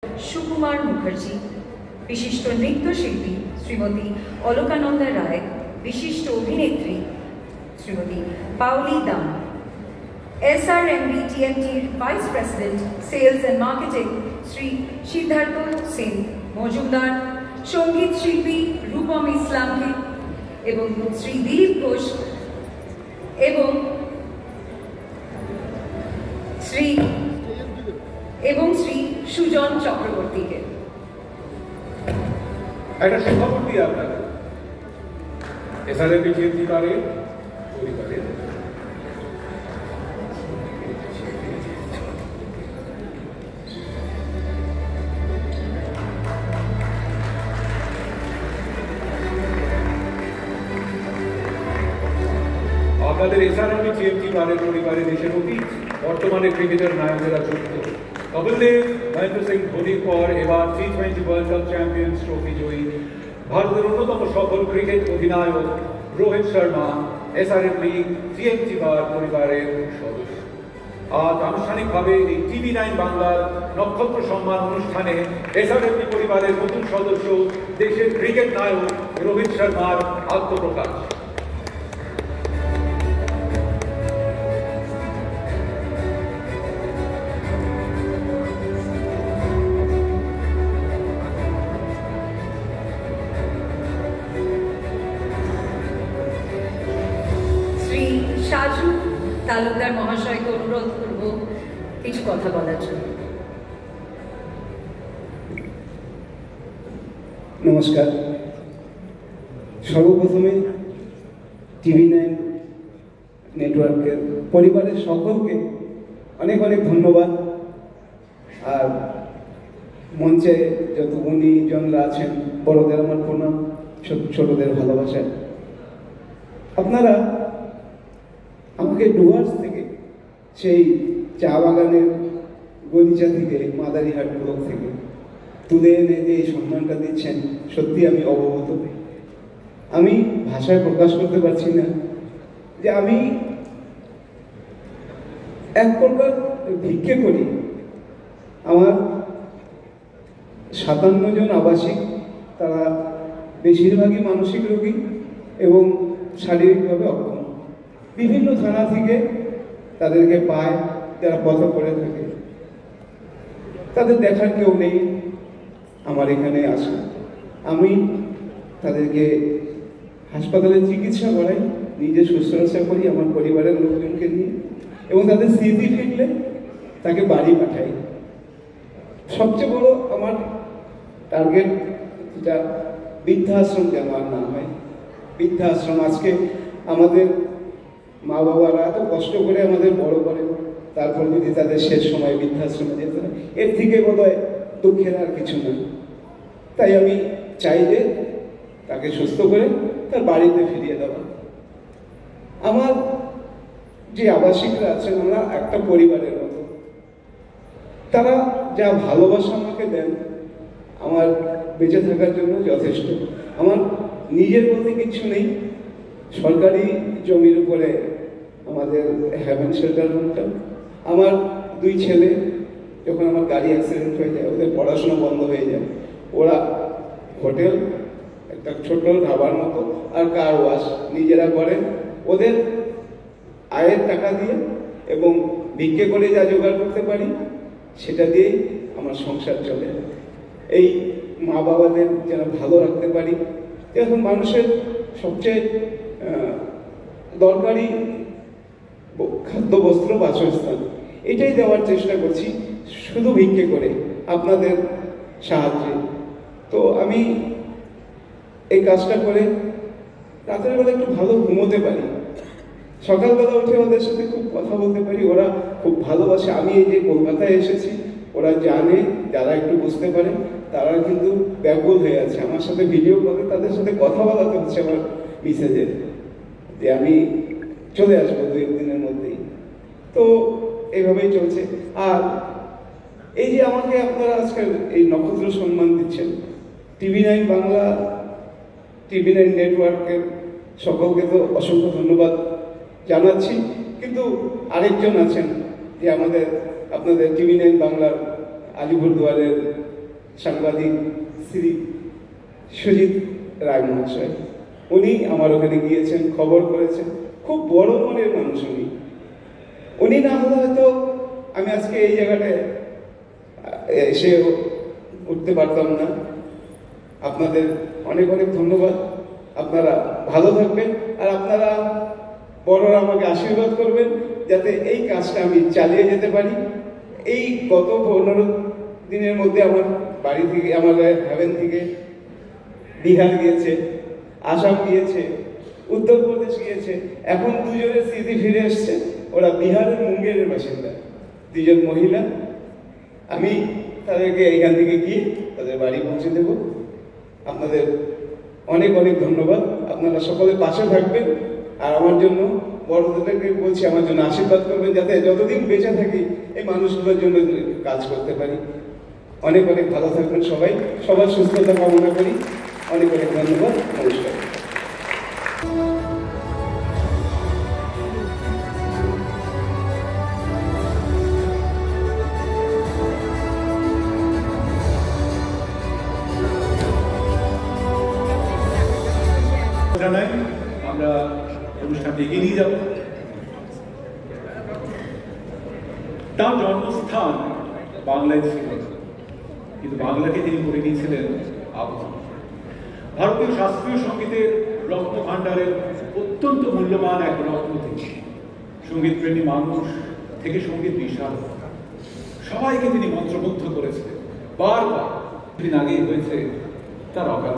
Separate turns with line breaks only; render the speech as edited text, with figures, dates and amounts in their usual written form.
সুকুমার মুখার্জি, বিশিষ্ট নৃত্যশিল্পী শ্রীমতী অলকানন্দা রায়, বিশিষ্ট অভিনেত্রী শ্রীমতী পাওলি দাম, SRMB TMTর vice president sales and marketing Shri Siddhartha Sen Majumdar, সঙ্গীত শিল্পী রূপম ইসলামকে এবং শ্রী দিলীপ ঘোষ এবং শ্রী সুজন চক্রবর্তীকে।
একটা সুখবর দিয়ে আপনাকে SRMB TMT পরিবারের আপনাদের SRMB TMT পরিবারে দেশের অতীত বর্তমানে ক্রিকেটের নায়কেরা যুক্ত। কপিল দেব, মহেন্দ্র সিং ধোনির পর এবার T20 world cup champions trophy জয়ী ভারতের অন্যতম সফল ক্রিকেট অধিনায়ক রোহিত শর্মা SRMB TMT পরিবারের সদস্য। আজ আনুষ্ঠানিকভাবে এই TV9 বাংলার নক্ষত্র সম্মান অনুষ্ঠানে SRMB পরিবারের নতুন সদস্য দেশের ক্রিকেট নায়ক রোহিত শর্মার আত্মপ্রকাশ।
সাজু তালুকদার মহাশয়কে অনুরোধ করব কিছু কথা বলার জন্য।
নমস্কার। সর্বপ্রথমে TV9 নেটওয়ার্কের পরিবারের সকলকে অনেক অনেক ধন্যবাদ। আর মঞ্চে যত গুণীজনরা আছেন, বড়দের আমার প্রণাম, ছোটদের ভালোবাসা। আপনারা আমাকে ডুয়ার্স থেকে, সেই চা বাগানের গলিচা থেকে, মাদারিহাট ব্লক থেকে তুলে এনে যে এই সম্মানটা দিচ্ছেন, সত্যি আমি অবগত। আমি ভাষায় প্রকাশ করতে পারছি না যে আমি এক প্রকার ভিক্ষে করি। আমার 57 জন আবাসিক, তারা বেশিরভাগই মানসিক রোগী এবং শারীরিকভাবে অক্ষম। বিভিন্ন থানা থেকে তাদেরকে পায়, যারা পথে পড়ে থাকে, তাদের দেখার কেউ নেই, আমার এখানে আসে। আমি তাদেরকে হাসপাতালে চিকিৎসা করাই, নিজে শুশ্রূষা করি আমার পরিবারের লোকজনকে নিয়ে, এবং তাদের স্মৃতি ফিরলে তাকে বাড়ি পাঠাই। সবচেয়ে বড় আমার টার্গেট, যেটা বৃদ্ধাশ্রম যেন আর না হয়। বৃদ্ধাশ্রম, আজকে আমাদের মা বাবারা এত কষ্ট করে আমাদের বড় করেন, তারপর যদি তাদের শেষ সময় বৃদ্ধাশ্রমে যেতে হয়, এর থেকে বোধহয় দুঃখের আর কিছু নয়। তাই আমি চাই যে তাকে সুস্থ করে তার বাড়িতে ফিরিয়ে দেওয়া। আমার যে আবাসিকরা আছেন, আমরা একটা পরিবারের মতো। তারা যা ভালোবাসা আমাকে দেন, আমার বেঁচে থাকার জন্য যথেষ্ট। আমার নিজের বলতে কিছু নেই। সরকারি জমির উপরে আমাদের হ্যাভেন শেল্টার রুমটা। আমার 2 ছেলে, যখন আমার গাড়ি অ্যাক্সিডেন্ট হয়ে যায়, ওদের পড়াশোনা বন্ধ হয়ে যায়, ওরা হোটেল, একটা ছোট ধাবার মতো আর কার ওয়াশ নিজেরা করেন। ওদের আয়ের টাকা দিয়ে এবং ভিক্ষে করে যা জোগাড় করতে পারি, সেটা দিয়েই আমার সংসার চলে। এই মা বাবাদের যেন ভালো রাখতে পারি। এখন মানুষের সবচেয়ে দরকারি খাদ্য, বস্ত্র, বাসস্থান, এটাই দেওয়ার চেষ্টা করছি, শুধু ভিক্ষে করে, আপনাদের সাহায্যে। তো আমি এই কাজটা করে রাতের বেলা একটু ভালো ঘুমোতে পারি, সকালবেলা উঠে ওদের সাথে খুব কথা বলতে পারি। ওরা খুব ভালোবাসে। আমি এই যে কলকাতায় এসেছি, ওরা জানে, যারা একটু বুঝতে পারে তারা কিন্তু ব্যাকুল হয়ে আছে। আমার সাথে ভিডিও করে তাদের সাথে কথা বলাতে হচ্ছে আমার মিসেজের, যে আমি চলে আসবো 2 দিনের মধ্যেই। তো এইভাবেই চলছে। আর এই যে আমাকে আপনারা আজকে এই নক্ষত্র সম্মান দিচ্ছেন, TV9 বাংলা, TV9 নেটওয়ার্কের সকলকে তো অসংখ্য ধন্যবাদ জানাচ্ছি। কিন্তু আরেকজন আছেন যে আমাদের আপনাদের TV9 বাংলার আলিপুরদুয়ারের সাংবাদিক শ্রী সুজিত রায় মহাশয়, উনি আমার ওখানে গিয়েছেন, খবর করেছেন। খুব বড় মনের মানুষ উনি। উনি না হলে হয়তো আমি আজকে এই জায়গাটায় এসে উঠতে পারতাম না। আপনাদের অনেক অনেক ধন্যবাদ। আপনারা ভালো থাকবেন, আর আপনারা বড়রা আমাকে আশীর্বাদ করবেন যাতে এই কাজটা আমি চালিয়ে যেতে পারি। এই গত 15 দিনের মধ্যে আমার বাড়ি থেকে, আমার হ্যাভেন থেকে বিহার গিয়েছে, আসাম গিয়েছে, উত্তরপ্রদেশ গিয়েছে। এখন দুজনের স্মৃতি ফিরে এসছে। ওরা বিহারের মুঙ্গেরের বাসিন্দা, দুজন মহিলা। আমি তাদেরকে এখান থেকে গিয়ে তাদের বাড়ি পৌঁছে দেব। আপনাদের অনেক অনেক ধন্যবাদ। আপনারা সকলে পাশে থাকবেন, আর আমার জন্য বড়দেরকে বলছি আমার জন্য আশীর্বাদ করবেন, যাতে যতদিন বেঁচে থাকি এই মানুষগুলোর জন্য কাজ করতে পারি। অনেক অনেক ভালো থাকবেন সবাই, সবার সুস্থতা কামনা করি। অনেক অনেক ধন্যবাদ। নমস্কার।
জানাই আমরা অনুষ্ঠানটি এগিয়ে নিয়ে যাব। তার জন্মস্থান বাংলায় ছিল, কিন্তু বাংলাকে তিনি করে নিয়েছিলেন আবহাওয়া। ভারতীয় শাস্ত্রীয় সঙ্গীতের রত্ন ভাণ্ডারের অত্যন্ত মূল্যবান এক রত্ন থেকে সঙ্গীত প্রেমী মানুষ থেকে সঙ্গীত বিশারদ সবাইকে তিনি মন্ত্রমুগ্ধ করেছিলেন। বারবার দিন আগেই হয়েছে তার অকাল।